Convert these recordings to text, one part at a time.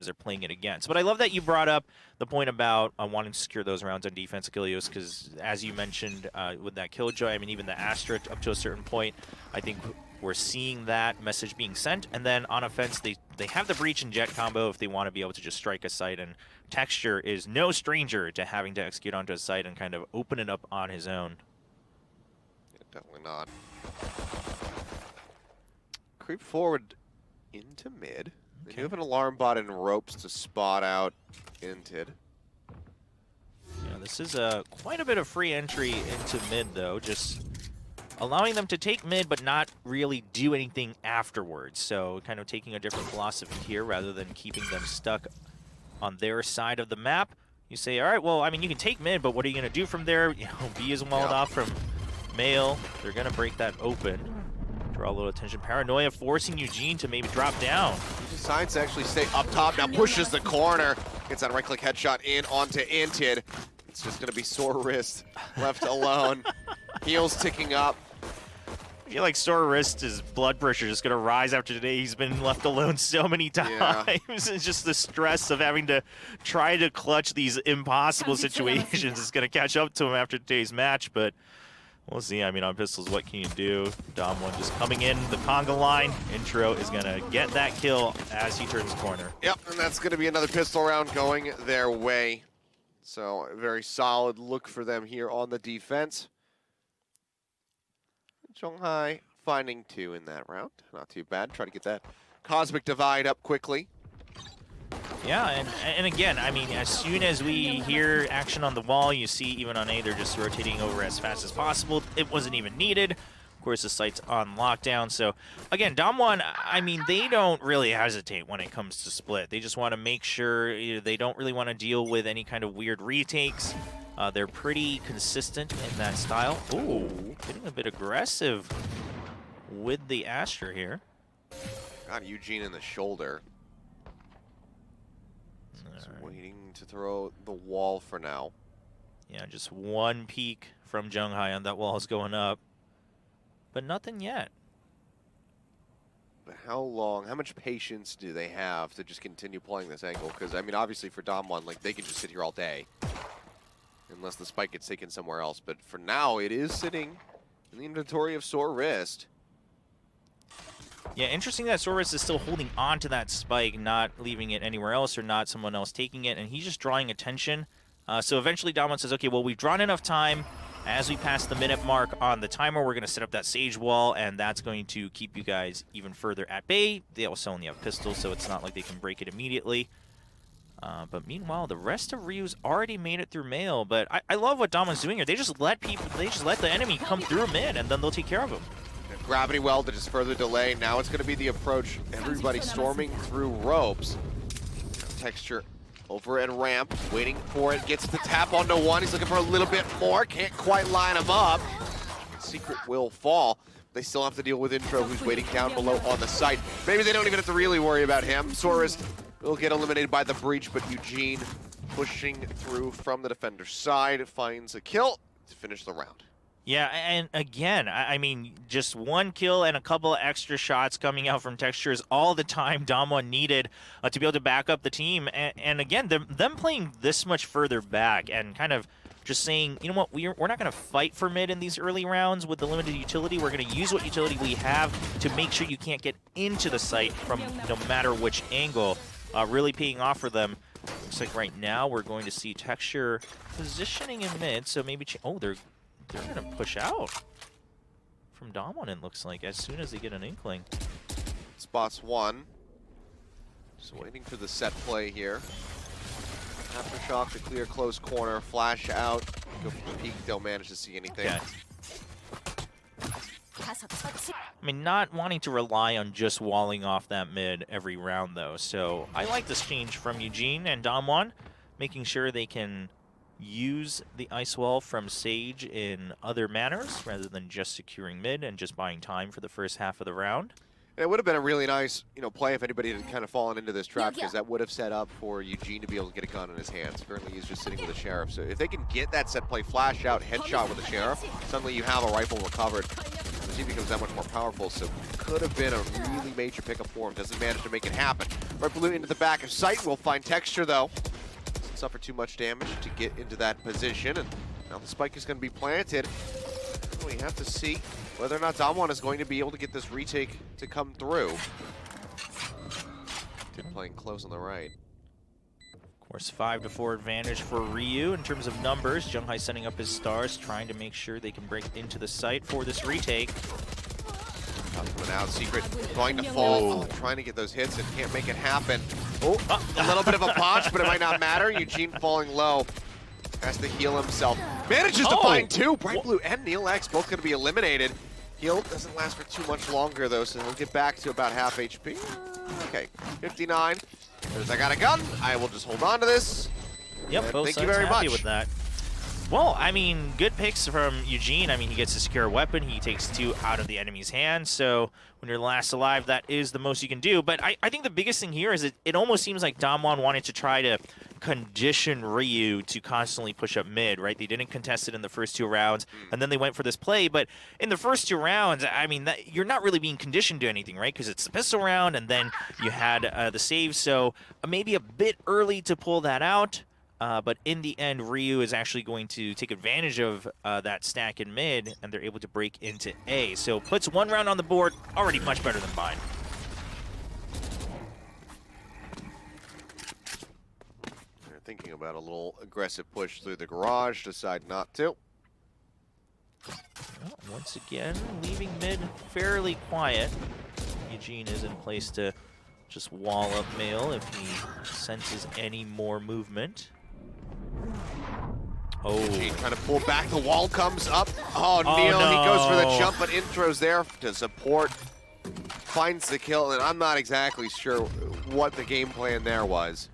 they're playing it against. But I love that you brought up the point about wanting to secure those rounds on defense, Achilles, because as you mentioned with that Killjoy, I mean, even the Astra up to a certain point, I think we're seeing that message being sent. And then on offense, they have the Breach and Jet combo if they want to be able to just strike a site, and Texture is no stranger to having to execute onto a site and kind of open it up on his own. Yeah, definitely not. Creep forward into mid. They do have an alarm bot and ropes to spot out Intid. Yeah, this is quite a bit of free entry into mid, though. Just allowing them to take mid, but not really do anything afterwards. So kind of taking a different philosophy here rather than keeping them stuck on their side of the map. You say, all right, well, I mean, you can take mid, but what are you going to do from there? You know, B is walled off from Mail. They're going to break that open. Draw a little attention. Paranoia forcing Eugene to maybe drop down. He decides to actually stay up top, now pushes the corner. Gets that right-click headshot in onto Intid. It's just going to be sore wrist left alone. Heels ticking up. I feel like sore wrist, his blood pressure is going to rise after today. He's been left alone so many times. Yeah. It's just the stress of having to try to clutch these impossible situations is going to catch up to him after today's match, but we'll see. I mean, on pistols, what can you do? DAMWON just coming in the conga line. Intro is going to get that kill as he turns the corner. Yep, and that's going to be another pistol round going their way. So, a very solid look for them here on the defense. Zhonghai finding 2 in that round. Not too bad. Try to get that Cosmic Divide up quickly. Yeah, and again, I mean, as soon as we hear action on the wall, you see even on A, they're just rotating over as fast as possible. It wasn't even needed. Of course, the site's on lockdown. So, again, DAMWON, I mean, they don't really hesitate when it comes to split. They just want to make sure they don't really want to deal with any kind of weird retakes. They're pretty consistent in that style. Ooh, getting a bit aggressive with the Astra here. Got Eugene in the shoulder. Just waiting to throw the wall for now. Yeah, just one peek from Zhonghai on that wall is going up. But nothing yet. But how long, how much patience do they have to just continue playing this angle? Because, I mean, obviously for DAMWON, like, they can just sit here all day. Unless the spike gets taken somewhere else. But for now, it is sitting in the inventory of Sore Wrist. Yeah, interesting that Sore Wrist is still holding on to that spike, not leaving it anywhere else or not someone else taking it, and he's just drawing attention. So eventually DAMWON says, okay, well, we've drawn enough time. As we pass the minute mark on the timer, we're going to set up that Sage wall, and that's going to keep you guys even further at bay. They also only have pistols, so it's not like they can break it immediately. But meanwhile, the rest of RYU's already made it through Mail. But I love what DAMWON's doing here. They just let the enemy come through mid, and then they'll take care of them. Gravity well to just further delay. Now it's going to be the approach. Everybody storming through ropes. Texture over at ramp, waiting for it. Gets the tap onto one. He's looking for a little bit more. Can't quite line him up. Secret will fall. They still have to deal with Intro, who's waiting down below on the site. Maybe they don't even have to really worry about him. Sore Wrist will get eliminated by the breach, but Eugene pushing through from the defender's side finds a kill to finish the round. Yeah, and again, I mean, just one kill and a couple of extra shots coming out from Texture is all the time DAMWON needed to be able to back up the team. And again, them playing this much further back and kind of just saying, you know what, we're not going to fight for mid in these early rounds with the limited utility. We're going to use what utility we have to make sure you can't get into the site from no matter which angle. Really paying off for them. Looks like right now we're going to see Texture positioning in mid, so maybe... oh, they're going to push out from DAMWON, it looks like, as soon as they get an inkling. Spots one. Just waiting for the set play here. Aftershock to clear close corner, flash out, go for the peek, don't manage to see anything. Okay. I mean, not wanting to rely on just walling off that mid every round, though. So I like this change from Eugene and DAMWON, making sure they can use the ice wall from Sage in other manners rather than just securing mid and just buying time for the first half of the round. And it would have been a really nice, play if anybody had kind of fallen into this trap, because that would have set up for Eugene to be able to get a gun in his hands. Currently, he's just sitting with a Sheriff. So if they can get that set play, flash out, headshot with a Sheriff, suddenly you have a rifle recovered. The team becomes that much more powerful. So could have been a really major pickup for him. Doesn't manage to make it happen. Bright Blue into the back of sight. We'll find Texture, though. Doesn't suffer too much damage to get into that position. And now the spike is going to be planted. We have to see whether or not DAMWON is going to be able to get this retake to come through. Did playing close on the right. Of course, 5-4 advantage for RYU in terms of numbers. Junghai setting up his stars, trying to make sure they can break into the site for this retake. Coming out, Secret going to fall, trying to get those hits and can't make it happen. Oh, a little bit of a botch, but it might not matter. Eugene falling low, has to heal himself. Manages to find two. Bright Blue and NeilX both going to be eliminated. Heal doesn't last for too much longer though, so he'll get back to about half HP. Okay, 59. There's I got a gun. I will just hold on to this. Yep, both thank you sides very happy much with that. Well, I mean, good picks from Eugene. I mean, he gets a secure weapon. He takes 2 out of the enemy's hands. So when you're last alive, that is the most you can do. But I think the biggest thing here is it almost seems like DAMWON wanted to try to condition RYU to constantly push up mid, right? They didn't contest it in the first 2 rounds, and then they went for this play. But in the first 2 rounds, I mean, you're not really being conditioned to anything, right? Because it's the pistol round, and then you had the save. So maybe a bit early to pull that out. But in the end, RYU is actually going to take advantage of that stack in mid, and they're able to break into A. So puts 1 round on the board, already much better than mine. They're thinking about a little aggressive push through the garage, decide not to. Well, once again, leaving mid fairly quiet. Eugene is in place to just wall up Mail if he senses any more movement. Oh. Eugene trying to pull back, the wall comes up. Oh, Neil, no. He goes for the jump, but Intro's there to support. Finds the kill, and I'm not exactly sure what the game plan there was.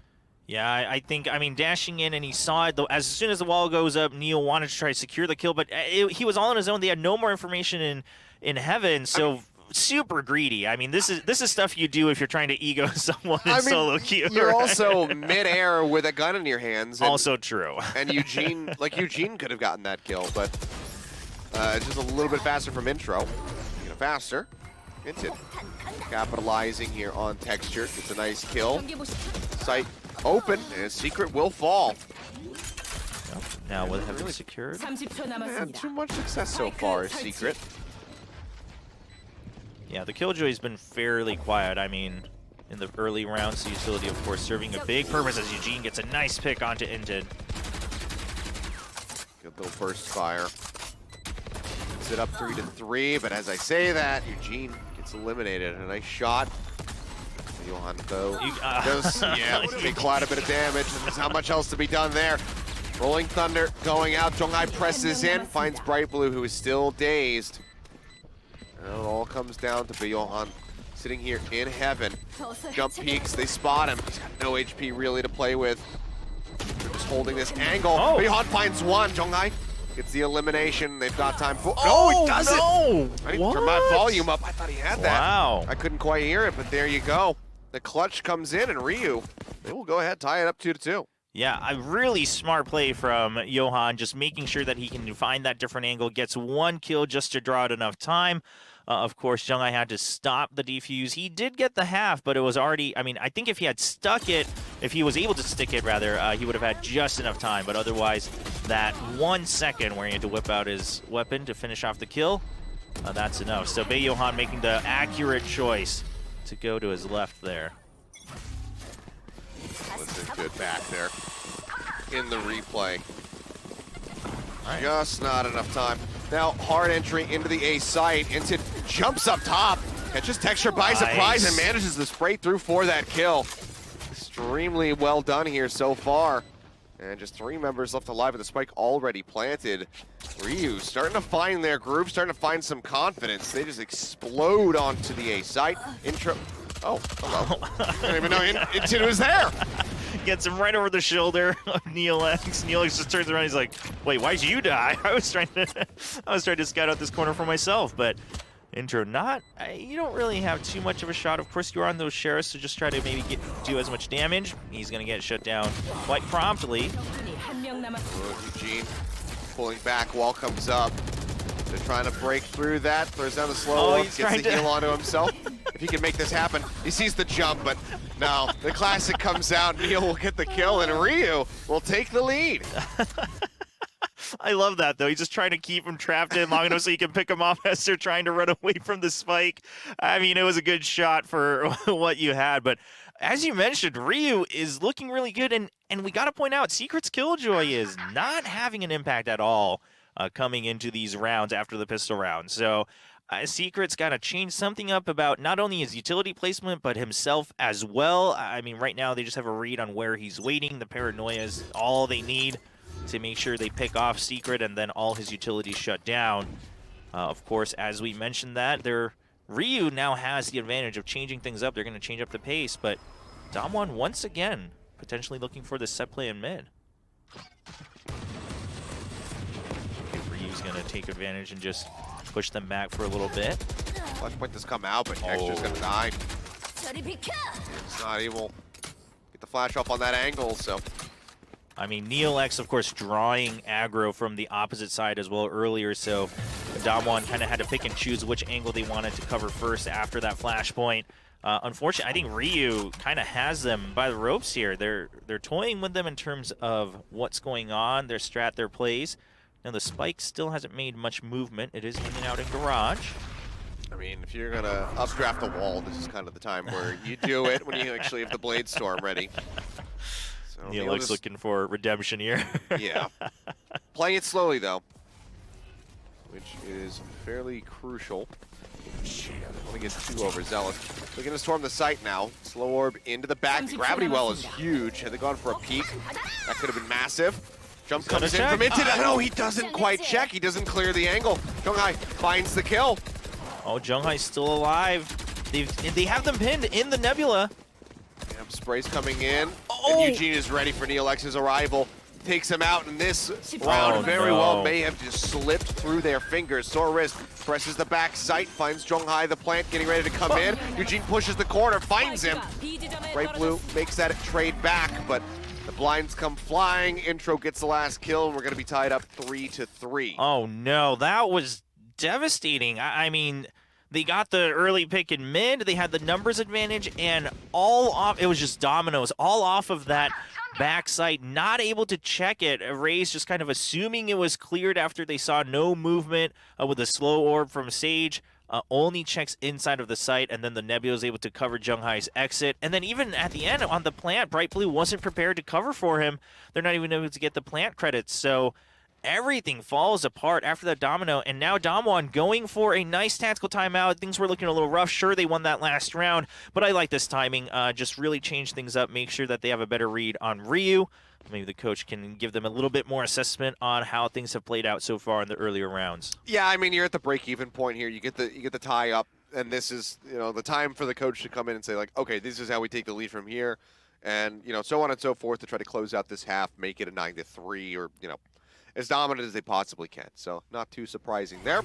Yeah, I think, I mean, dashing in and he saw it. As soon as the wall goes up, Neil wanted to try to secure the kill, but he was all on his own. They had no more information in Heaven, so super greedy. I mean, this is stuff you do if you're trying to ego someone in solo queue. You're right? also midair with a gun in your hands. And, also true. And Eugene could have gotten that kill, but just a little bit faster from Intro. Faster. Inted capitalizing here on Texture. It's a nice kill. Sight open, and Secret will fall. Now with Heaven secured. Man, too much success so far, Secret. Yeah, the Killjoy's been fairly quiet. I mean, in the early rounds, the utility, of course, serving a big purpose as Eugene gets a nice pick onto Inted. Good little burst fire. Puts it up 3-3, but as I say that, Eugene gets eliminated. A nice shot. Johan, though, does take quite a bit of damage, and there's not much else to be done there. Rolling Thunder going out. Junghai presses in, finds Bright Blue, who is still dazed. And it all comes down to Johan sitting here in Heaven. Jump peeks, they spot him. He's got no HP really to play with. They're just holding this angle. Oh. Johan finds one. Junghai gets the elimination. They've got time for. Oh, no, he doesn't. No. I need to turn my volume up. I thought he had that. Wow. I couldn't quite hear it, but there you go. The clutch comes in, and RYU, they will go ahead, tie it up 2-2. Yeah, a really smart play from Johan, just making sure that he can find that different angle, gets 1 kill just to draw out enough time. Of course, Junghai had to stop the defuse. He did get the half, but it was already, I mean, I think if he had stuck it, if he was able to stick it, rather, he would have had just enough time. But otherwise, that 1 second where he had to whip out his weapon to finish off the kill, that's enough. So Johan making the accurate choice to go to his left there. Listen, good back there in the replay. Right. Just not enough time. Now, hard entry into the A site. Inted jumps up top, catches Texture by surprise, and manages to spray through for that kill. Extremely well done here so far. And just 3 members left alive with the spike already planted. RYU starting to find their group, starting to find some confidence. They just explode onto the A site. Intro. Oh, hello. I didn't even know Inted was there. Gets him right over the shoulder of NeilX. NeilX just turns around. He's like, "Wait, why'd you die? I was trying to scout out this corner for myself." But Intro, you don't really have too much of a shot. Of course, you're on those sheriffs to just try to maybe do as much damage. He's gonna get shut down quite promptly. Eugene pulling back, wall comes up. They're trying to break through that. Throws down the slow Oh, orb, he's gets trying the to- heal onto himself. If he can make this happen, he sees the jump, but no. The classic comes out. Neil will get the kill, and RYU will take the lead. I love that, though. He's just trying to keep him trapped in long enough so he can pick him off as they're trying to run away from the spike. I mean, it was a good shot for what you had, but as you mentioned, RYU is looking really good, and we got to point out, Secret's Killjoy is not having an impact at all coming into these rounds after the pistol round. So Secret's got to change something up about not only his utility placement, but himself as well. I mean, right now they just have a read on where he's waiting. The paranoia is all they need to make sure they pick off Secret, and then all his utilities shut down. Of course, as we mentioned that, RYU now has the advantage of changing things up. They're going to change up the pace, but DAMWON once again potentially looking for the set play in mid. RYU's going to take advantage and just push them back for a little bit. Flashpoint does come out, but Texture's gonna die. It's not able to get the flash off on that angle, so. I mean, NeoX, of course, drawing aggro from the opposite side as well earlier, so DAMWON kind of had to pick and choose which angle they wanted to cover first after that flashpoint. Unfortunately, I think RYU kind of has them by the ropes here. They're toying with them in terms of what's going on, their strat, their plays. Now, the spike still hasn't made much movement. It is hanging out in garage. I mean, if you're gonna updraft a wall, this is kind of the time where you do it when you actually have the Blade Storm ready. So Neil's looking for redemption here. Yeah. Playing it slowly, though, which is fairly crucial. Want to get too overzealous. They're going to storm the site now. Slow orb into the back. The gravity well is huge. Had they gone for a peek, that could have been massive. Jump comes in from Inted. No, he doesn't quite check. He doesn't clear the angle. Zhonghai finds the kill. Oh, Zhonghai's still alive. They have them pinned in the nebula. Yep, spray's coming in. Oh! And Eugene is ready for NeoX's arrival. Takes him out, and this round very well may have just slipped through their fingers. Sore wrist, presses the back sight, finds Zhonghai the plant, getting ready to come in. Eugene pushes the corner, finds him. Bright Blue makes that trade back, but the blinds come flying. Intro gets the last kill, and we're going to be tied up 3-3. Oh, no. That was devastating. I mean, they got the early pick in mid. They had the numbers advantage, and all off. It was just dominoes, all off of that backside, not able to check it. Rays just kind of assuming it was cleared after they saw no movement with a slow orb from Sage. Only checks inside of the site, and then the Nebula is able to cover Zhonghai's exit. And then even at the end on the plant, Bright Blue wasn't prepared to cover for him. They're not even able to get the plant credits. So everything falls apart after that domino, and now DAMWON going for a nice tactical timeout. Things were looking a little rough. Sure, they won that last round, but I like this timing. Just really change things up, make sure that they have a better read on RYU. Maybe the coach can give them a little bit more assessment on how things have played out so far in the earlier rounds. Yeah, I mean, you're at the break-even point here. You get the tie up, and this is, the time for the coach to come in and say, like, okay, this is how we take the lead from here, and so on and so forth to try to close out this half, make it a 9-3, or as dominant as they possibly can. So not too surprising there.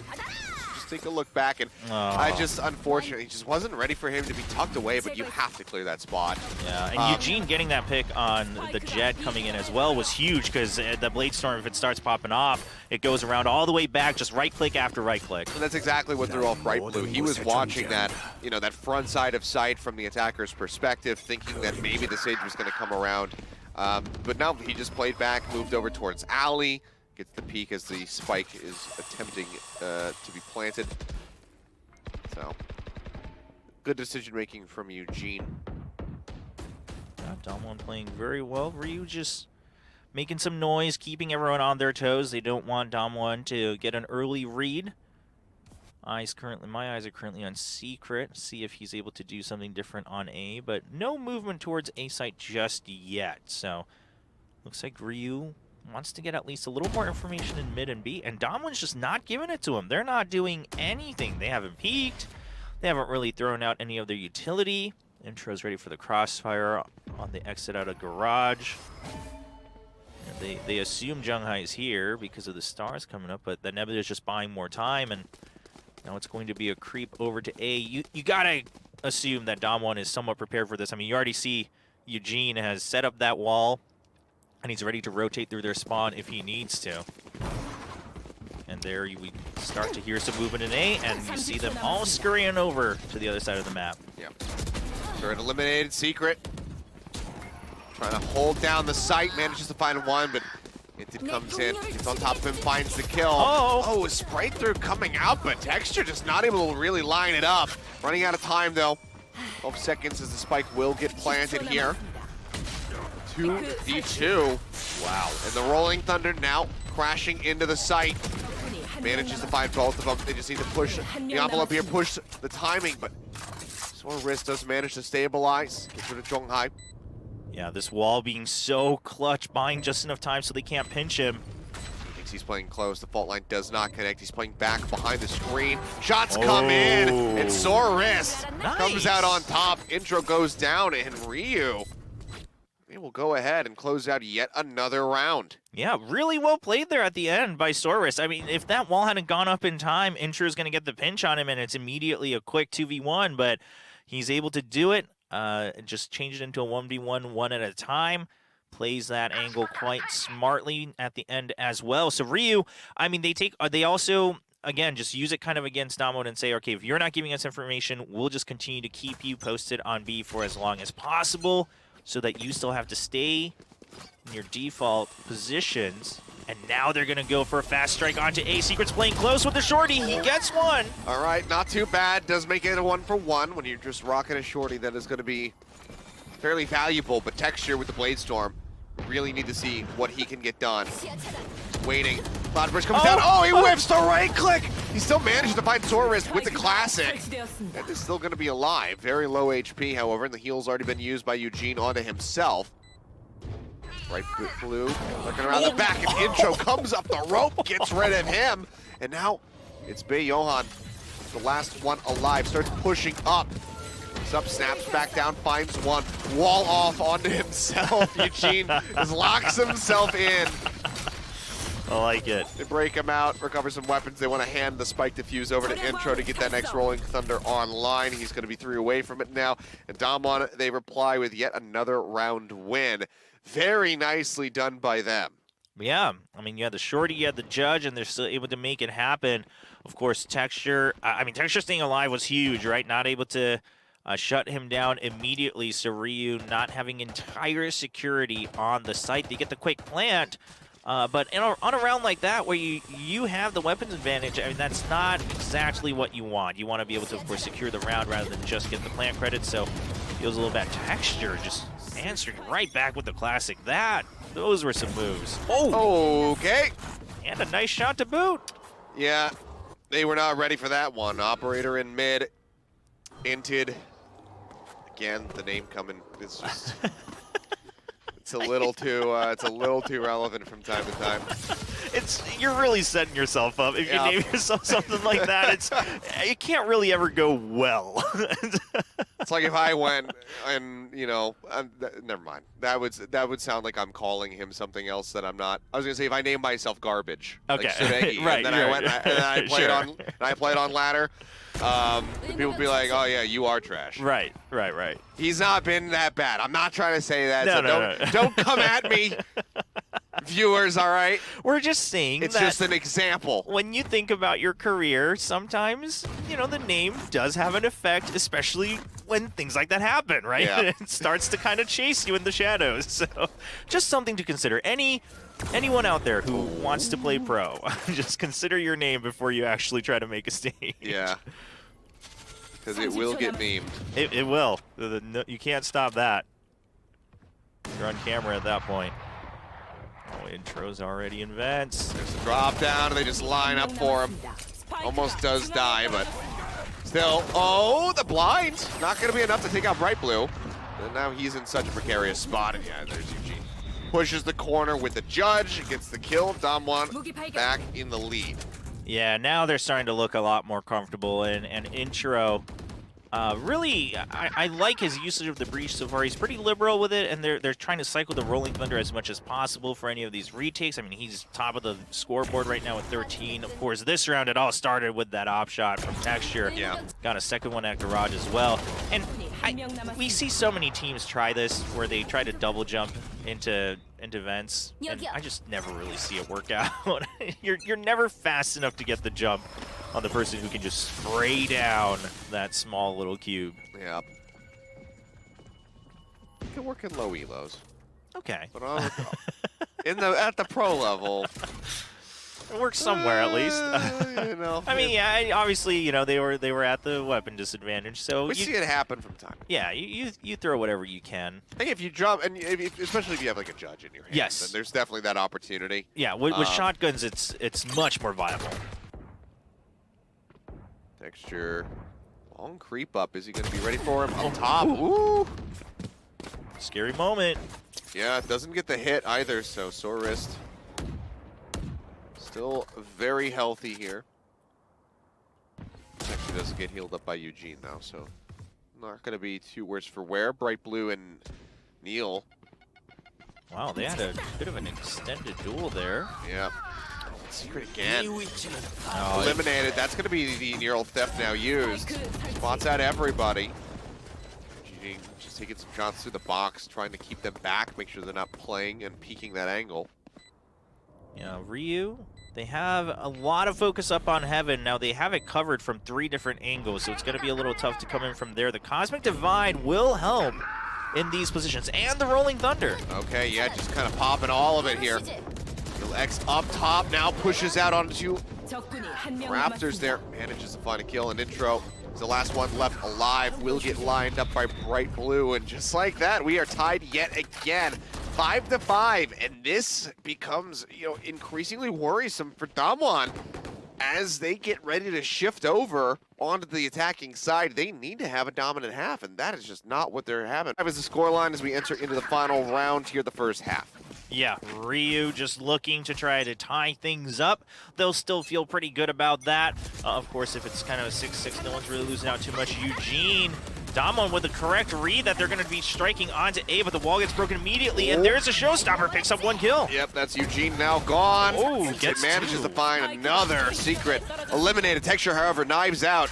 Just take a look back, and unfortunately, just wasn't ready for him to be tucked away, but you have to clear that spot. Yeah, and Eugene getting that pick on the Jet coming in as well was huge, because the Blade Storm, if it starts popping off, it goes around all the way back, just right-click after right-click. And that's exactly what threw off Bright Blue. He was watching that, that front side of sight from the attacker's perspective, thinking that maybe the Sage was going to come around. But no, he just played back, moved over towards Alley, gets the peek as the spike is attempting to be planted. So, good decision-making from Eugene. Yeah, DAMWON playing very well. RYU just making some noise, keeping everyone on their toes. They don't want DAMWON to get an early read. My eyes are currently on Secret. See if he's able to do something different on A, but no movement towards A site just yet. So, looks like RYU wants to get at least a little more information in mid and B, and DAMWON's just not giving it to him. They're not doing anything. They haven't peeked. They haven't really thrown out any of their utility. Intro's ready for the crossfire on the exit out of garage. And they assume Zhonghai is here because of the stars coming up, but the Nebula is just buying more time, and now it's going to be a creep over to A. You gotta assume that DAMWON is somewhat prepared for this. I mean, you already see Eugene has set up that wall, and he's ready to rotate through their spawn if he needs to. And there we start to hear some movement in A, and you see them all scurrying over to the other side of the map. Yep. Third eliminated, Secret. Trying to hold down the site, manages to find one, but Inted comes in, gets on top of him, finds the kill. Oh, a spray through coming out, but Texture just not able to really line it up. Running out of time though. 12 seconds as the spike will get planted here. 2v2. Wow. And the Rolling Thunder now crashing into the site. Manages to find both of them. They just need to push the envelope here, push the timing, but Soris does manage to stabilize. Gets rid of Zhonghai. Yeah, this wall being so clutch, buying just enough time so they can't pinch him. He thinks he's playing close. The fault line does not connect. He's playing back behind the screen. Shots come in, and Soris comes out on top. Intro goes down, and RYU, they will go ahead and close out yet another round. Yeah, really well played there at the end by Soris. I mean, if that wall hadn't gone up in time, Intro's going to get the pinch on him, and it's immediately a quick 2v1, but he's able to do it. Just change it into a 1v1, one at a time. Plays that angle quite smartly at the end as well. So RYU, I mean, they also, again, just use it kind of against DAMWON and say, okay, if you're not giving us information, we'll just continue to keep you posted on B for as long as possible so that you still have to stay in your default positions. And now they're going to go for a fast strike onto A. Secret's playing close with the shorty. He gets one. All right, not too bad. Does make it a 1-for-1 when you're just rocking a shorty that is going to be fairly valuable. But Texture with the Blade Storm, really need to see what he can get done. Waiting. Cloudburst comes down. Oh, he whiffs the right click. He still manages to find Soris with the classic. And is still going to be alive. Very low HP, however, and the heal's already been used by Eugene onto himself. Right blue, looking around the back, and Intro comes up the rope, gets rid of him, and now it's Bae Johan, the last one alive, starts pushing up. Up, snaps back down, finds one, wall off onto himself. Eugene just locks himself in. I like it. They break him out, recover some weapons. They want to hand the spike diffuse over to Intro to get that next Rolling Thunder online. He's going to be 3 away from it now. And DAMWON, they reply with yet another round win. Very nicely done by them. Yeah, I mean, you had the shorty, you had the judge, and they're still able to make it happen. Of course, Texture, I mean, Texture staying alive was huge, right? Not able to shut him down immediately. So RYU not having entire security on the site. They get the quick plant, but on a round like that where you have the weapons advantage, I mean, that's not exactly what you want. You want to be able to, of course, secure the round rather than just get the plant credit. So feels a little bad. Texture just answered right back with the classic. Those were some moves. Oh, okay. And a nice shot to boot. Yeah, they were not ready for that one. Operator in mid, Inted. Again, the name coming is just it's a little too relevant from time to time. You're really setting yourself up. If you name yourself something like that, it can't really ever go well. It's like if I went and, you know, never mind. That would sound like I'm calling him something else that I'm not. I was gonna say if I named myself Garbage, okay, like Sudeki, right. And then I went and I played sure. I played on ladder. People would be like, "Oh yeah, you are trash." Right. He's not been that bad. I'm not trying to say that. No, so don't come at me, viewers. All right. We're just saying it's that just an example. When you think about your career, sometimes the name does have an effect, especially when things like that happen, right? Yeah. It starts to kind of chase you in the shadows. So, just something to consider. Anyone out there who wants to play pro, just consider your name before you actually try to make a stage. Yeah. Because it will get memed. It will. You can't stop that. You're on camera at that point. Oh, Intro's already in vents. There's a drop down, and they just line up for him. Almost does die, but still. Oh, the blind. Not going to be enough to take out Bright Blue. And now he's in such a precarious spot. And yeah, there's Eugene. Pushes the corner with the judge. Gets the kill. DAMWON back in the lead. Yeah, now they're starting to look a lot more comfortable, and Intro, really, I like his usage of the breach so far. He's pretty liberal with it, and they're trying to cycle the Rolling Thunder as much as possible for any of these retakes. I mean, he's top of the scoreboard right now with 13. Of course, this round it all started with that op shot from Texture. Yeah. Got a second one at Garage as well. And we see so many teams try this where they try to double jump into into vents, and I just never really see it work out. You're never fast enough to get the jump on the person who can just spray down that small little cube. Yeah. You can work in low elos. Okay. But at the pro level, it works somewhere at least. you know. I mean, yeah, obviously, you know, they were at the weapon disadvantage, so we see it happen from time. Yeah, you throw whatever you can. I think if you jump, and especially if you have like a judge in your hand, yes, then there's definitely that opportunity. Yeah, with shotguns, it's much more viable. Texture, long creep up. Is he going to be ready for him on top? Ooh. Scary moment. Yeah, it doesn't get the hit either, so sore wrist. Still very healthy here. Actually doesn't get healed up by Eugene though, so not going to be too worse for wear. Bright Blue and Neil. Wow, they had a bit of an extended duel there. Yeah. Secret again. Eliminated. That's going to be the neural theft now used. Spots out everybody. Eugene just taking some shots through the box, trying to keep them back, make sure they're not playing and peeking that angle. Yeah, RYU, they have a lot of focus up on Heaven. Now they have it covered from 3 different angles, so it's going to be a little tough to come in from there. The Cosmic Divide will help in these positions, and the Rolling Thunder. Okay, yeah, just kind of popping all of it here. X up top now pushes out onto Raptors there. Manages to find a kill, and Intro is the last one left alive. Will get lined up by Bright Blue, and just like that, we are tied yet again. 5-5, and this becomes, you know, increasingly worrisome for DAMWON as they get ready to shift over onto the attacking side. They need to have a dominant half, and that is just not what they're having. That was the scoreline as we enter into the final round here, the first half. Yeah, RYU just looking to try to tie things up. They'll still feel pretty good about that. Of course, if it's kind of a 6-6, no one's really losing out too much. Eugene, DAMWON with the correct read that they're going to be striking onto A, but the wall gets broken immediately, and there's a showstopper, picks up 1 kill. Yep, that's Eugene now gone. Oh, it manages to find another secret. Eliminated. Texture, however, knives out.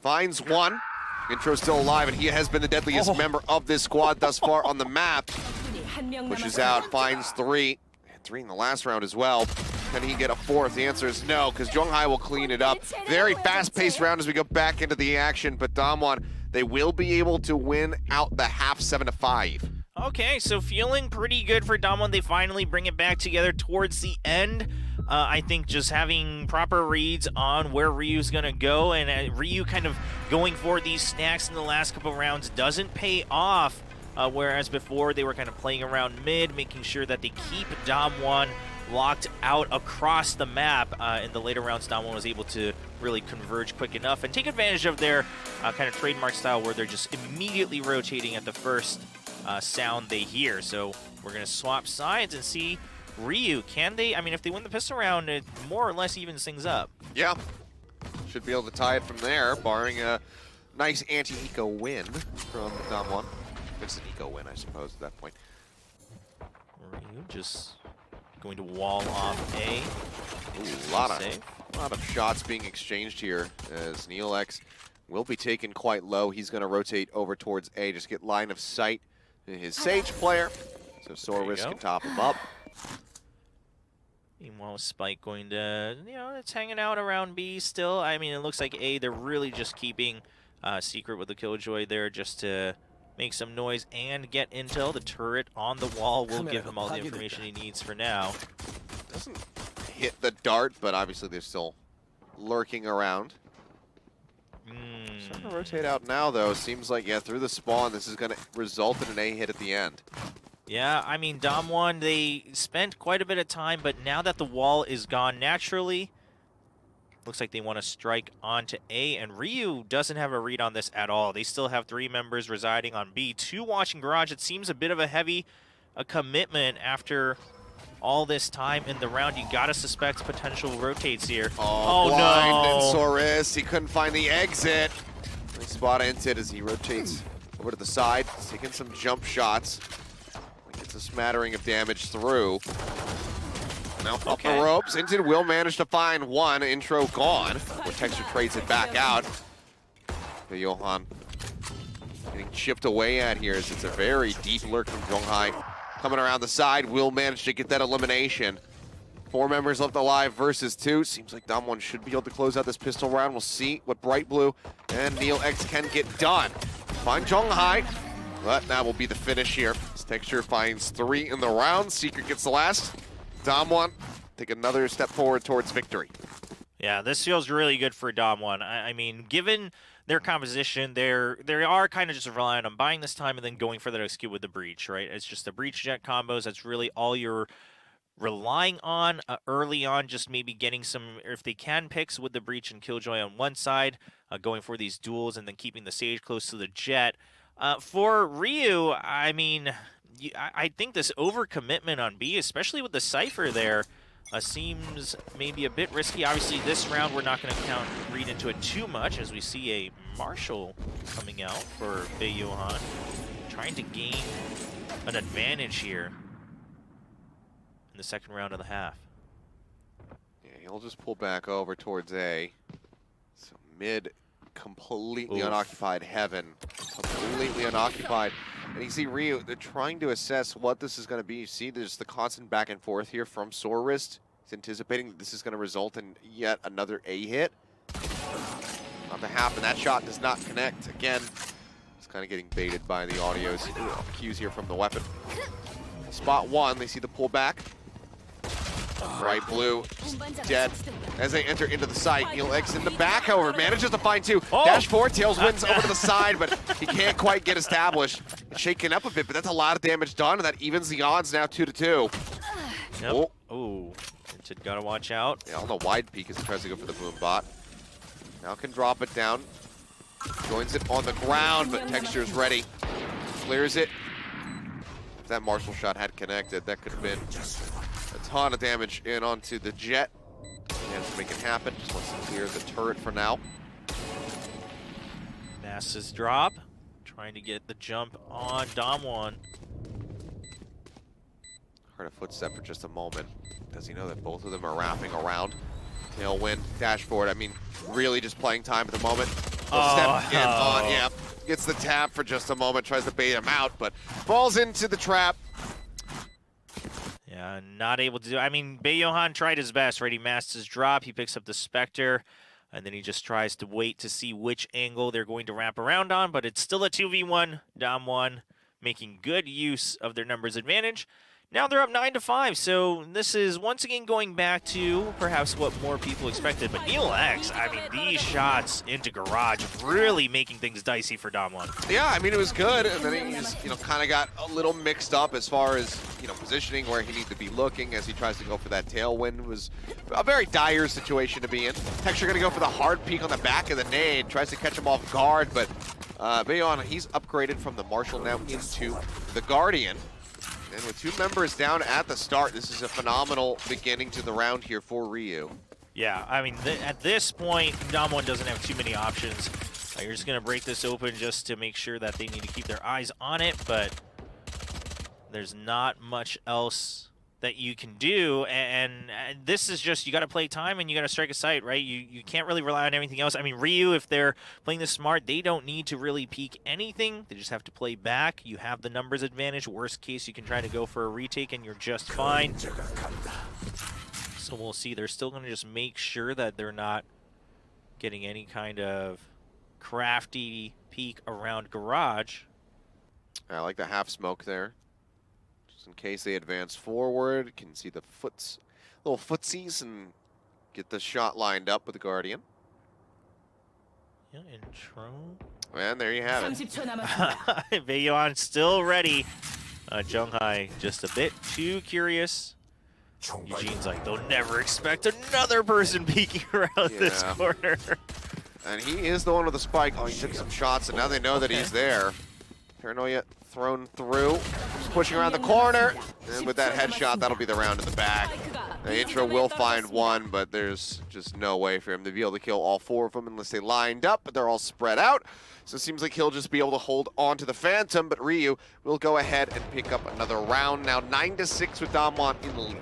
Finds one. Intro's still alive, and he has been the deadliest member of this squad thus far on the map. Pushes out, finds 3. And 3 in the last round as well. Can he get a 4th? The answer is no, because Zhonghai will clean it up. Very fast-paced round as we go back into the action, but DAMWON, they will be able to win out the half 7-5. Okay, so feeling pretty good for DAMWON. They finally bring it back together towards the end. I think just having proper reads on where RYU's going to go, and RYU kind of going for these snacks in the last couple rounds doesn't pay off. Whereas before they were kind of playing around mid, making sure that they keep DAMWON locked out across the map. In the later rounds, DAMWON was able to really converge quick enough and take advantage of their kind of trademark style where they're just immediately rotating at the first sound they hear. So we're going to swap sides and see RYU. Can they? I mean, if they win the pistol round, it more or less evens things up. Yeah. Should be able to tie it from there, barring a nice anti-eco win from DAMWON. It's an eco win, I suppose, at that point. RYU just going to wall off A. Ooh, a lot of shots being exchanged here as Neil X will be taken quite low. He's going to rotate over towards A, just get line of sight to his Sage player. So Sore Risk can top him up. Meanwhile, Spike going to, you know, it's hanging out around B still. I mean, it looks like A, they're really just keeping Secret with the Killjoy there just to make some noise and get intel. The turret on the wall will give him all the information he needs for now. Doesn't hit the dart, but obviously they're still lurking around. Starting to rotate out now, though. Seems like, yeah, through the spawn, this is going to result in an A hit at the end. Yeah, I mean, DAMWON, they spent quite a bit of time, but now that the wall is gone naturally, looks like they want to strike onto A, and RYU doesn't have a read on this at all. They still have 3 members residing on B, 2 watching Garage. It seems a bit of a heavy commitment after all this time in the round. You gotta suspect potential rotates here. Oh blind no! And Soris, he couldn't find the exit. They spot Inted as he rotates over to the side, taking some jump shots. Gets a smattering of damage through. Now up the ropes. Inted will manage to find one. Intro gone. Where Texture trades it back out. The Johan getting chipped away at here as it's a very deep lurk from Zhonghai. coming around the side will manage to get that elimination. 4 members left alive versus 2. Seems like DAMWON should be able to close out this pistol round. We'll see what Bright Blue and Neil X can get done. Find Zhonghai, but that will be the finish here. This Texture finds 3 in the round. Secret gets the last. DAMWON take another step forward towards victory. Yeah, this feels really good for DAMWON. I mean, given their composition, they are kind of just relying on buying this time and then going for that execute with the breach, right? It's just the breach jet combos. That's really all you're relying on early on, just maybe getting some, if they can, picks with the breach and Killjoy on one side, going for these duels and then keeping the stage close to the jet. For RYU, I mean, I think this overcommitment on B, especially with the Cypher there, seems maybe a bit risky. Obviously, this round we're not going to read into it too much as we see a Marshall coming out for Bae-Yohan, trying to gain an advantage here in the second round of the half. Yeah, he'll just pull back over towards A. So mid, completely unoccupied. Heaven, completely unoccupied. And you see RYU, they're trying to assess what this is going to be. You see there's the constant back and forth here from Sorwrist. He's anticipating that this is going to result in yet another A hit. Not to happen. That shot does not connect. Again, it's kind of getting baited by the audios cues here from the weapon. Spot 1, they see the pullback. Bright Blue, dead. As they enter into the site, Neil X in the back, however, manages to find 2. Dash forward, Tails wins over to the side, but he can't quite get established. It's shaken up a bit, but that's a lot of damage done, and that evens the odds now 2-2. Yep. Oh, gotta watch out. Yeah, on the wide peak as he tries to go for the boom bot. Now can drop it down. Joins it on the ground, but Texture's ready. Clears it. If that Marshall shot had connected, that could have been a ton of damage in onto the jet. Managed to make it happen. Just wants to clear the turret for now. Masses drop. Trying to get the jump on DAMWON. Heard a footstep for just a moment. Does he know that both of them are wrapping around? Tailwind, dash forward. I mean, really just playing time at the moment. Step in on, yeah. Gets the tap for just a moment, tries to bait him out, but falls into the trap. Yeah, not able to do. I mean, Bae-Yohan tried his best, right? He masked his drop, he picks up the Spectre, and then he just tries to wait to see which angle they're going to wrap around on, but it's still a 2v1. DAMWON making good use of their numbers advantage. Now they're up 9-5, so this is once again going back to perhaps what more people expected. But Neil X, I mean, these shots into Garage really making things dicey for DAMWON. Yeah, I mean, it was good, and then he just, kind of got a little mixed up as far as, positioning where he needed to be looking as he tries to go for that tailwind. It was a very dire situation to be in. Texture going to go for the hard peek on the back of the nade, tries to catch him off guard, but Bae-Yohan, he's upgraded from the Marshall now into the Guardian. And with 2 members down at the start, this is a phenomenal beginning to the round here for RYU. Yeah, I mean, at this point, DAMWON doesn't have too many options. You're just going to break this open just to make sure that they need to keep their eyes on it, but there's not much else that you can do, and this is just, you got to play time and you got to strike a sight, right? You can't really rely on anything else. I mean, RYU, if they're playing this smart, they don't need to really peek anything. They just have to play back. You have the numbers advantage. Worst case, you can try to go for a retake and you're just fine. So we'll see. They're still going to just make sure that they're not getting any kind of crafty peek around Garage. I like the half smoke there. In case they advance forward, you can see the little footsies and get the shot lined up with the Guardian. Yeah, intro. And there you have it. Bae-Yohan still ready. Zhonghai just a bit too curious. Eugene's like, they'll never expect another person peeking around this corner. And he is the one with the spike. Oh, he took some shots, and now they know that he's there. Paranoia thrown through. Just pushing around the corner. And with that headshot, that'll be the round in the back. The intro will find 1, but there's just no way for him to be able to kill all 4 of them unless they lined up, but they're all spread out. So it seems like he'll just be able to hold on to the Phantom, but RYU will go ahead and pick up another round. Now 9-6 with DAMWON in the lead.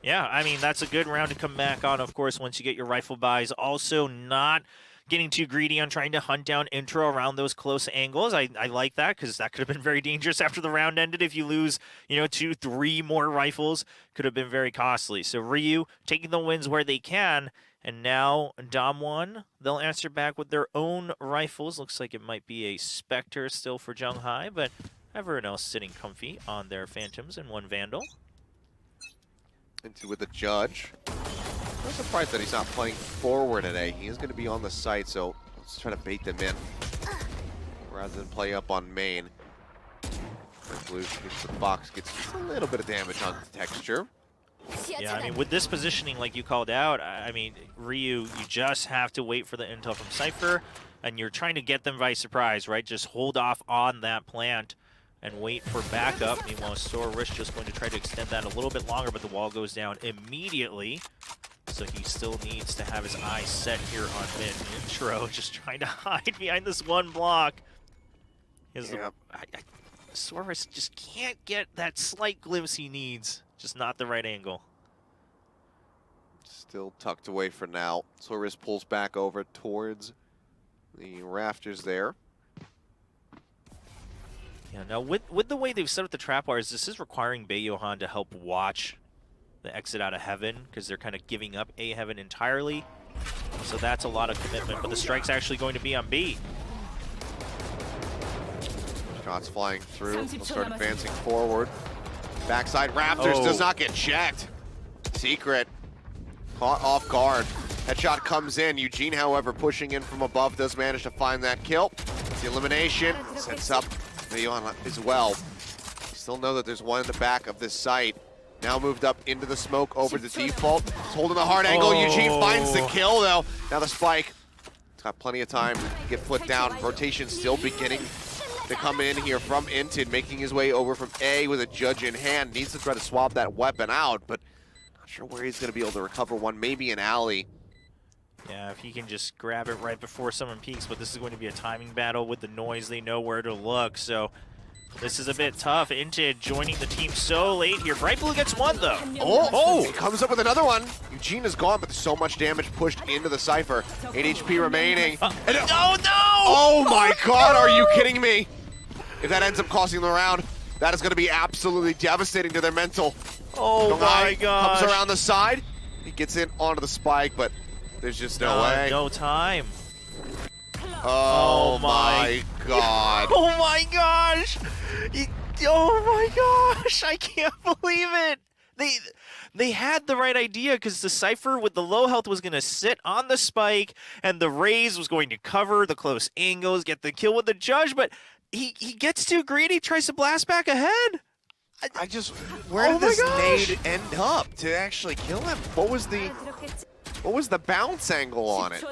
Yeah, I mean, that's a good round to come back on, of course, once you get your rifle buys. Also not getting too greedy on trying to hunt down Intro around those close angles. I like that because that could have been very dangerous after the round ended. If you lose, 2, 3 more rifles, could have been very costly. So RYU taking the wins where they can. And now DAMWON, they'll answer back with their own rifles. Looks like it might be a Spectre still for Zhonghai, but everyone else sitting comfy on their Phantoms and one Vandal. Into with the judge. I'm surprised that he's not playing forward today. He is going to be on the site, so let's try to bait them in rather than play up on main. Blue hits the box, gets just a little bit of damage on the texture. Yeah, I mean, with this positioning, like you called out, I mean, RYU, you just have to wait for the intel from Cypher, and you're trying to get them by surprise, right? Just hold off on that plant and wait for backup. Meanwhile, Sorrish just going to try to extend that a little bit longer, but the wall goes down immediately. So he still needs to have his eyes set here on mid. Intro just trying to hide behind this one block. Sorrish just can't get that slight glimpse he needs. Just not the right angle. Still tucked away for now. Sorrish pulls back over towards the rafters there. Yeah, now with the way they've set up the trap wires, this is requiring Bayohan to help watch the exit out of Heaven, because they're kind of giving up A Heaven entirely. So that's a lot of commitment, but the strike's actually going to be on B. Shots flying through. We'll start advancing forward. Backside Raptors does not get checked. Secret caught off guard. Headshot comes in. Eugene, however, pushing in from above, does manage to find that kill. It's the elimination. Sets up Bayon as well. Still know that there's one in the back of this site. Now moved up into the smoke over the default. He's holding the hard angle. Eugene finds the kill though. Now the spike. It's got plenty of time to get put down. Rotation still beginning to come in here from Inted, making his way over from A with a judge in hand. Needs to try to swap that weapon out, but not sure where he's going to be able to recover one. Maybe an alley. Yeah, if he can just grab it right before someone peeks, but this is going to be a timing battle with the noise. They know where to look, so this is a bit tough. Inted joining the team so late here. Bright Blue gets one, though. Oh! He comes up with another one. Eugene is gone, but there's so much damage pushed into the Cypher. 8 HP remaining. Oh, no! Oh my god, are you kidding me? If that ends up costing them the round, that is going to be absolutely devastating to their mental. Oh my god. Comes around the side. He gets in onto the spike, but there's just no way. No time. Oh my god. Oh my gosh! Oh my gosh! I can't believe it! They had the right idea, because the Cypher with the low health was going to sit on the spike, and the Raze was going to cover the close angles, get the kill with the judge, but he gets too greedy, tries to blast back ahead. Where did this nade end up to actually kill him? What was the bounce angle on it?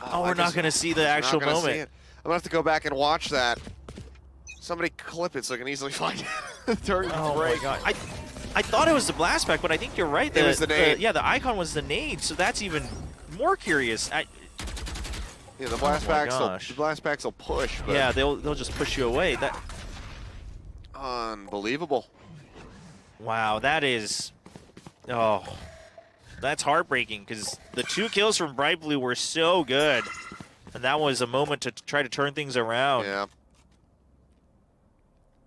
Oh, we're not going to see the actual moment. I'm going to have to go back and watch that. Somebody clip it so I can easily find it during the break. My god. I thought it was the blast back, but I think you're right. It was the nade. Yeah, the icon was the nade, so that's even more curious. Yeah, the blast backs will push. But yeah, they'll just push you away. That unbelievable. Wow, that is. Oh, that's heartbreaking, because the 2 kills from Bright Blue were so good, and that was a moment to try to turn things around. Yeah.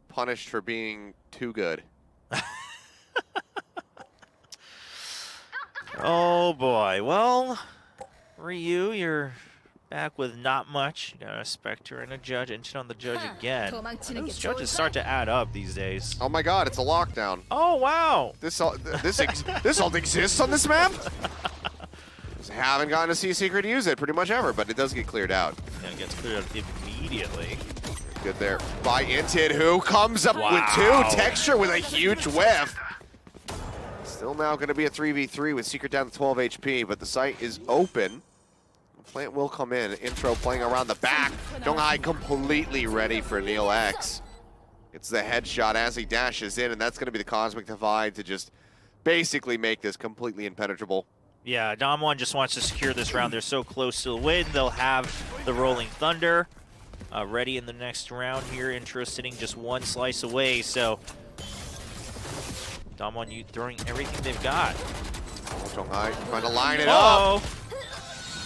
Punished for being too good. Oh boy. Well, RYU, you're back with not much. You got a Spectre and a judge, and on the judge again. Those judges start to add up these days. Oh my god, it's a lockdown. Oh wow. This all exists on this map? Just haven't gotten to see Secret use it pretty much ever, but it does get cleared out. Yeah, it gets cleared out immediately. Good there by Inted, who comes up with 2. Texture with a huge whiff. Still now going to be a 3v3 with Secret down to 12 HP, but the site is open. Plant will come in. Intro playing around the back. Zhonghai completely ready for Neil X. It's the headshot as he dashes in, and that's going to be the Cosmic Divide to just basically make this completely impenetrable. Yeah, DAMWON just wants to secure this round. They're so close to the win. They'll have the Rolling Thunder ready in the next round here. Intro sitting just 1 slice away, so DAMWON throwing everything they've got. Zhonghai trying to line it up.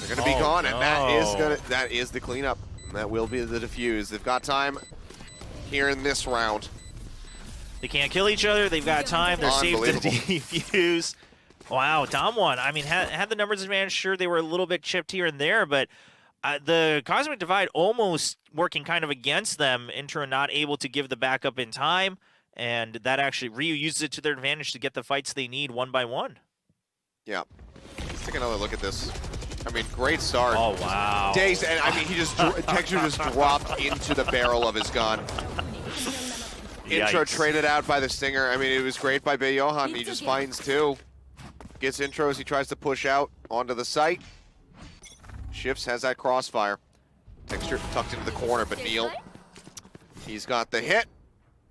They're gonna be gone, and that is the cleanup. And that will be the defuse. They've got time here in this round. They can't kill each other. They've got time. They're safe to defuse. Wow, DAMWON. I mean, had the numbers advantage. Sure, they were a little bit chipped here and there, but the Cosmic Divide almost working kind of against them. Intro not able to give the backup in time, and that actually RYU uses it to their advantage to get the fights they need one by one. Yeah. Let's take another look at this. I mean, great start. Oh, wow. Days, and I mean, Texture just dropped into the barrel of his gun. Intro traded out by the Stinger. I mean, it was great by Bae Johan. He just finds two. Gets intro as he tries to push out onto the site. Shifts, has that crossfire. Texture tucked into the corner, but Neil, he's got the hit.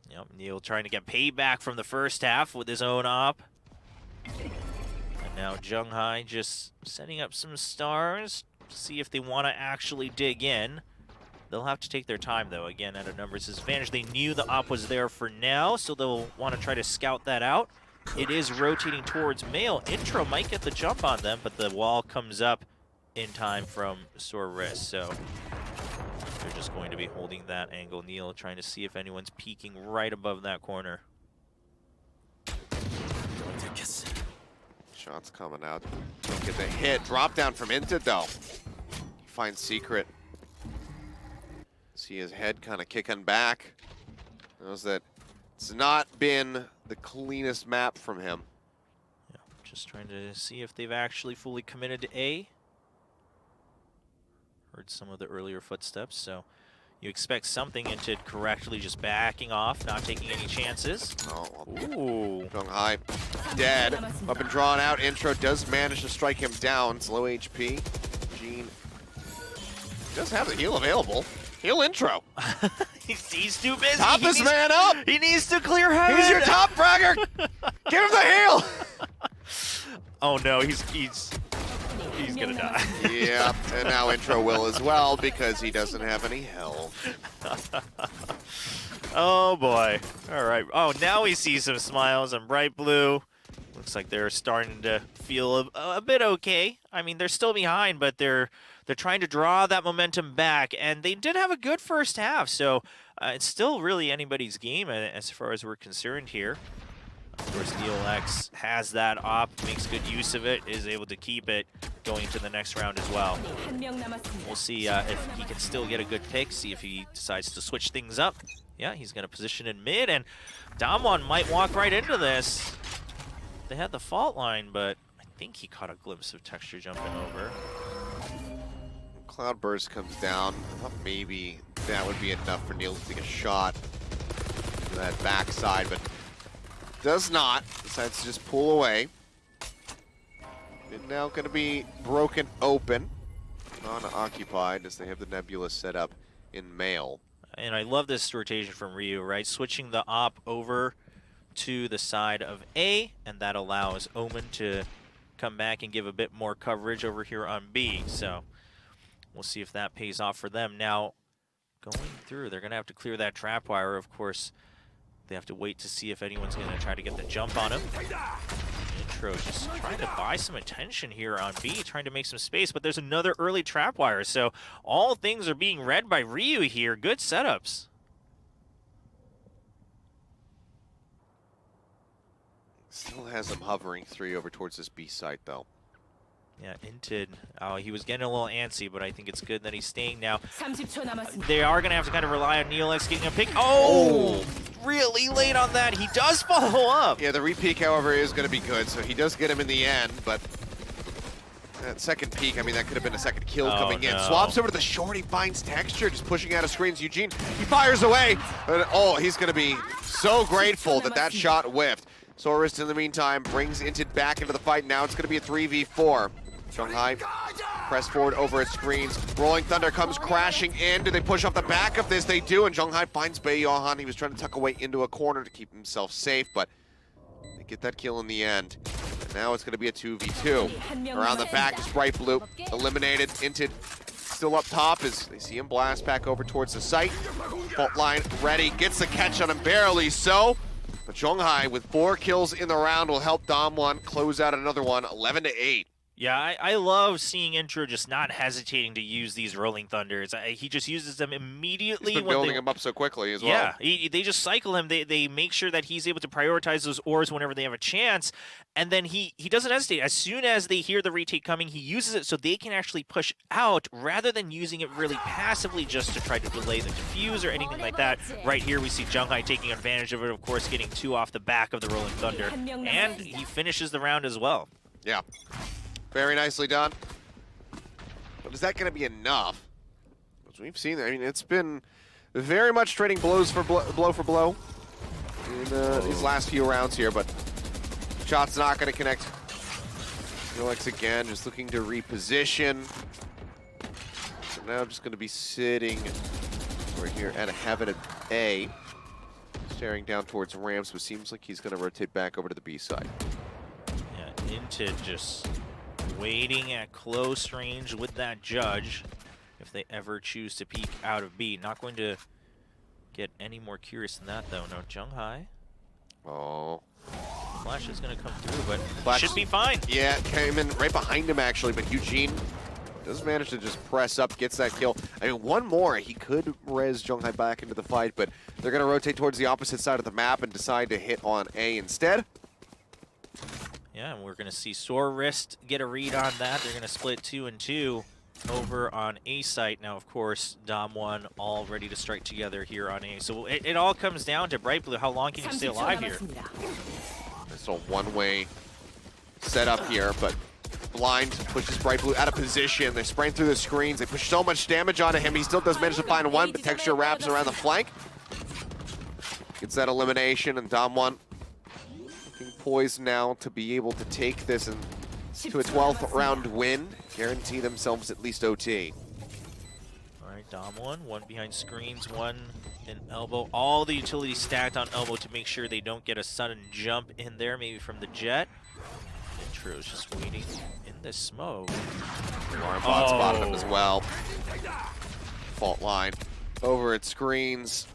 Yep, Neil trying to get payback from the first half with his own op. And now Junghai just setting up some stars to see if they want to actually dig in. They'll have to take their time, though. Again, at a numbers disadvantage. They knew the op was there for now, so they'll want to try to scout that out. It is rotating towards Mail. Intro might get the jump on them, but the wall comes up in time from Sore Wrist, so they're just going to be holding that angle. Neil trying to see if anyone's peeking right above that corner. Shots coming out. Don't get the hit. Drop down from Inted, though. He finds Secret. See his head kind of kicking back. Knows that it's not been the cleanest map from him. Yeah, just trying to see if they've actually fully committed to A. Heard some of the earlier footsteps, so you expect something into correctly just backing off, not taking any chances. Oh, ooh. Junghai dead. Up and drawn out. Intro does manage to strike him down. It's low HP. Gene does have the heal available. Heal Intro. He's too busy. Top this man up. He needs to clear heaven. He's your top fragger. Give him the heal. Oh no, he's gonna die. Yeah, and now Intro will as well because he doesn't have any health. Oh boy. All right. Oh, now we see some smiles on Bright Blue. Looks like they're starting to feel a bit okay. I mean, they're still behind, but they're trying to draw that momentum back, and they did have a good first half, so it's still really anybody's game as far as we're concerned here. Of course, Neil X has that op, makes good use of it, is able to keep it going to the next round as well. We'll see if he can still get a good pick, see if he decides to switch things up. Yeah, he's going to position in mid, and DAMWON might walk right into this. They had the fault line, but I think he caught a glimpse of Texture jumping over. Cloudburst comes down. I thought maybe that would be enough for Neil to take a shot to that backside, but does not. Decides to just pull away. And now going to be broken open. Non-occupied as they have the Nebula set up in Mail. And I love this rotation from RYU, right? Switching the op over to the side of A, and that allows Omen to come back and give a bit more coverage over here on B. So we'll see if that pays off for them. Now, going through, they're going to have to clear that trap wire. Of course, they have to wait to see if anyone's going to try to get the jump on him. Intro just trying to buy some attention here on B, trying to make some space, but there's another early trap wire. So all things are being read by RYU here. Good setups. Still has him hovering 3 over towards this B site, though. Yeah, Inted, he was getting a little antsy, but I think it's good that he's staying now. They are going to have to kind of rely on Neelex getting a pick. Oh, really late on that. He does follow up. Yeah, the re-peek, however, is going to be good, so he does get him in the end, but that second peek, I mean, that could have been a second kill coming in. Swaps over to the short, he finds Texture, just pushing out of screens. Eugene, he fires away, but he's going to be so grateful that that shot whiffed. Sorist, in the meantime, brings Inted back into the fight. Now it's going to be a 3v4. Junghai press forward over its screens. Rolling Thunder comes crashing in. Do they push off the back of this? They do, and Junghai finds Bae Johan. He was trying to tuck away into a corner to keep himself safe, but they get that kill in the end. And now it's going to be a 2v2. Around the back is Bright Blue. Eliminated. Inted still up top as they see him blast back over towards the site. Fault line ready. Gets the catch on him, barely so. But Junghai with 4 kills in the round will help DAMWON close out another one, 11-8. Yeah, I love seeing Intro just not hesitating to use these Rolling Thunders. He just uses them He's immediately been when building him up so quickly as well. Yeah, they just cycle him. They make sure that he's able to prioritize those ores whenever they have a chance, and then he doesn't hesitate. As soon as they hear the retake coming, he uses it so they can actually push out rather than using it really passively just to try to delay the defuse or anything like that. Right here we see Junghai taking advantage of it, of course, getting 2 off the back of the Rolling Thunder, and he finishes the round as well. Yeah. Very nicely done. But is that going to be enough? As we've seen, I mean, it's been very much trading blows for blow for blow in these last few rounds here, but shot's not going to connect. Felix again, just looking to reposition. So now just going to be sitting right here at a heaven at A, staring down towards ramps, but seems like he's going to rotate back over to the B side. Yeah, into just waiting at close range with that judge if they ever choose to peek out of B. Not going to get any more curious than that, though. No, Junghai. Oh. Flash is going to come through, but Flash should be fine. Yeah, came in right behind him, actually, but Eugene does manage to just press up, gets that kill. I mean, one more, he could res Junghai back into the fight, but they're going to rotate towards the opposite side of the map and decide to hit on A instead. Yeah, and we're going to see Sore Wrist get a read on that. They're going to split 2 and 2 over on A site. Now, of course, DAMWON all ready to strike together here on A. So it all comes down to Bright Blue. How long can you stay alive here? It's a one-way setup here, but Blind pushes Bright Blue out of position. They're spraying through the screens. They push so much damage onto him. He still does manage to find one, but Texture wraps around the flank. Gets that elimination, and DAMWON poised now to be able to take this and to a 12th round win, guarantee themselves at least OT. All right, DAMWON, one behind screens, one in elbow. All the utilities stacked on elbow to make sure they don't get a sudden jump in there, maybe from the jet. Intro's just waiting in this smoke. Vods spotted him as well. Fault line over at screens.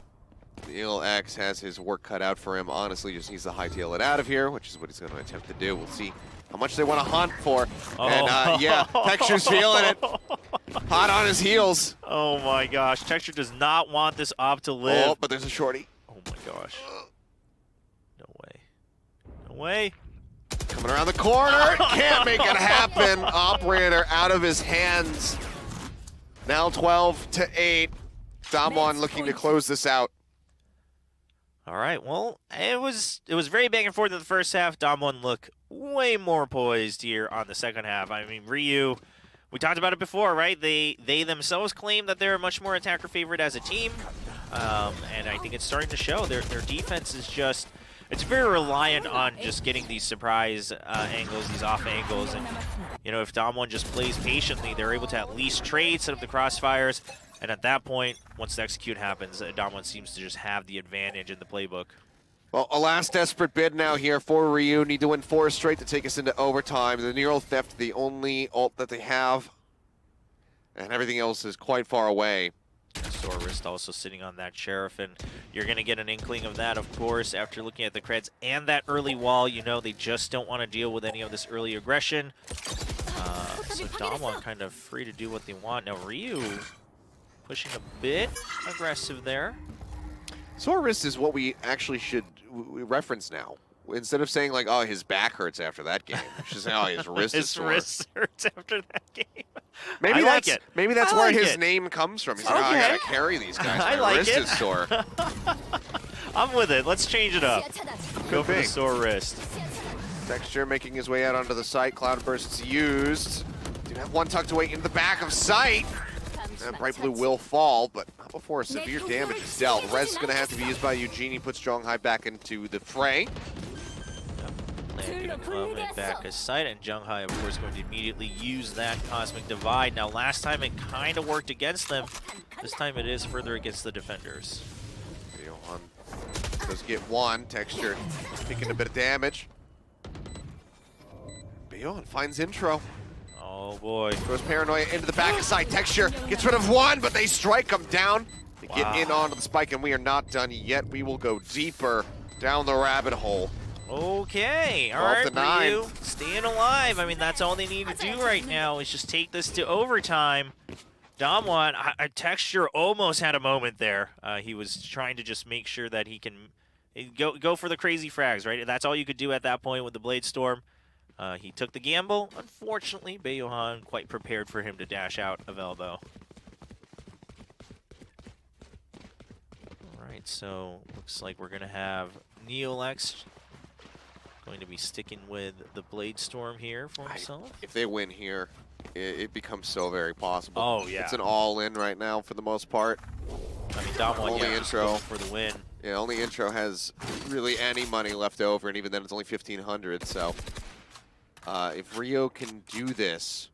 Neil X has his work cut out for him. Honestly, just needs to hightail it out of here, which is what he's going to attempt to do. We'll see how much they want to hunt for. And yeah, Texture's feeling it. Hot on his heels. Oh my gosh, Texture does not want this op to live. Oh, but there's a shorty. Oh my gosh. No way. No way. Coming around the corner. Can't make it happen. Operator out of his hands. Now 12-8. DAMWON looking to close this out. All right, well, it was very back and forth in the first half. DAMWON look way more poised here on the second half. I mean, RYU, we talked about it before, right? They themselves claim that they're much more attacker favorite as a team, and I think it's starting to show. Their defense is just, it's very reliant on just getting these surprise angles, these off angles, and you know, if DAMWON just plays patiently, they're able to at least trade, set up the crossfires. And at that point, once the execute happens, DAMWON seems to just have the advantage in the playbook. Well, a last desperate bid now here for RYU. Need to win 4 straight to take us into overtime. The Neural Theft, the only ult that they have. And everything else is quite far away. Sore Wrist also sitting on that Sheriff, and you're going to get an inkling of that, of course, after looking at the creds and that early wall. You know, they just don't want to deal with any of this early aggression. So DAMWON kind of free to do what they want. Now, RYU pushing a bit aggressive there. Sore Wrist is what we actually should reference now. Instead of saying like, oh, his back hurts after that game, just say, oh, his wrist is sore. His wrist hurts after that game. Maybe that's where his name comes from. He's like, oh, I gotta Okay. carry these guys. I My like wrist it. is sore. I'm with it. Let's change it up. Go for the big. sore wrist. Texture making his way out onto the site. Cloudburst's used. Do have one tucked away in the back of sight. And Bright Blue will fall, but not before severe damage is dealt. Res is going to have to be used by Eugene. He puts Junghai back into the fray. Landing it back of sight, and Junghai, of course, going to immediately use that Cosmic Divide. Now, last time it kind of worked against them. This time it is further against the defenders. Johan does get one. Texture taking a bit of damage. Johan finds Intro. Oh boy. Throws Paranoia into the back of sight. Texture gets rid of one, but they strike him down. They get in onto the spike, and we are not done yet. We will go deeper down the rabbit hole. Okay, all 12 right, to 9. RYU, staying alive. I mean, that's all they need to do right now is just take this to overtime. DAMWON, Texture almost had a moment there. He was trying to just make sure that he can go for the crazy frags, right? That's all you could do at that point with the Blade Storm. He took the gamble. Unfortunately, Bayohan quite prepared for him to dash out of elbow. All right, so looks like we're going to have Neolex going to be sticking with the Blade Storm here for himself. If they win here, it becomes so very possible. Oh, yeah. It's an all-in right now for the most part. I mean, DAMWON, Only intro for the win. Yeah, only intro has really any money left over, and even then it's only 1,500, so if Rio can do this,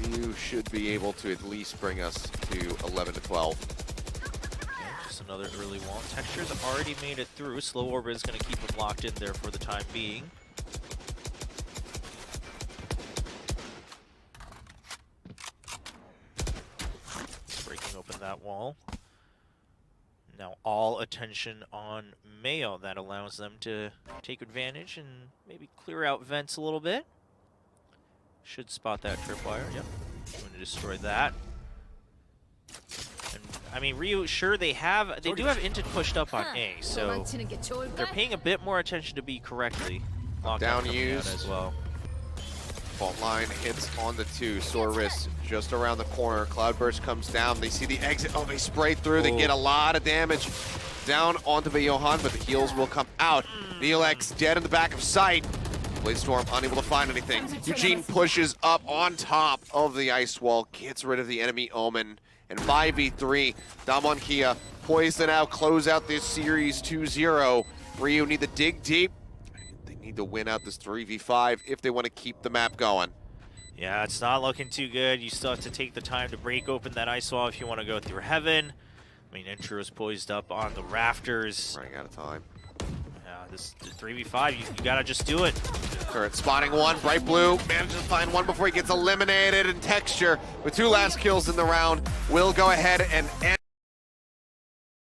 Rio should be able to at least bring us to 11 to 12. Just another early wall. Texture's already made it through. Slow Orbit is going to keep him locked in there for the time being. Breaking open that wall. Now all attention on Mayo. That allows them to take advantage and maybe clear out vents a little bit. Should spot that tripwire. Yep. Going to destroy that. And I mean, RYU, sure they do have Inted pushed up on A, so they're paying a bit more attention to B correctly. Down coming use out as well. Fault line hits on the 2. Soris just around the corner. Cloudburst comes down. They see the exit. Oh, they spray through. They get a lot of damage down onto Bayohan, but the heals will come out. Neolex dead in the back of sight. Blade Storm unable to find anything. Eugene pushes up on top of the ice wall, gets rid of the enemy Omen, and 5v3. DAMWON Kia poised to now close out this series 2-0. RYU need to dig deep. They need to win out this 3v5 if they want to keep the map going. Yeah, it's not looking too good. You still have to take the time to break open that ice wall if you want to go through heaven. I mean, Intro is poised up on the rafters. Running out of time. Yeah, this 3v5, you gotta just do it. Turret spotting one. Bright Blue manages to find one before he gets eliminated. And Texture, with 2 last kills in the round, will go ahead and end.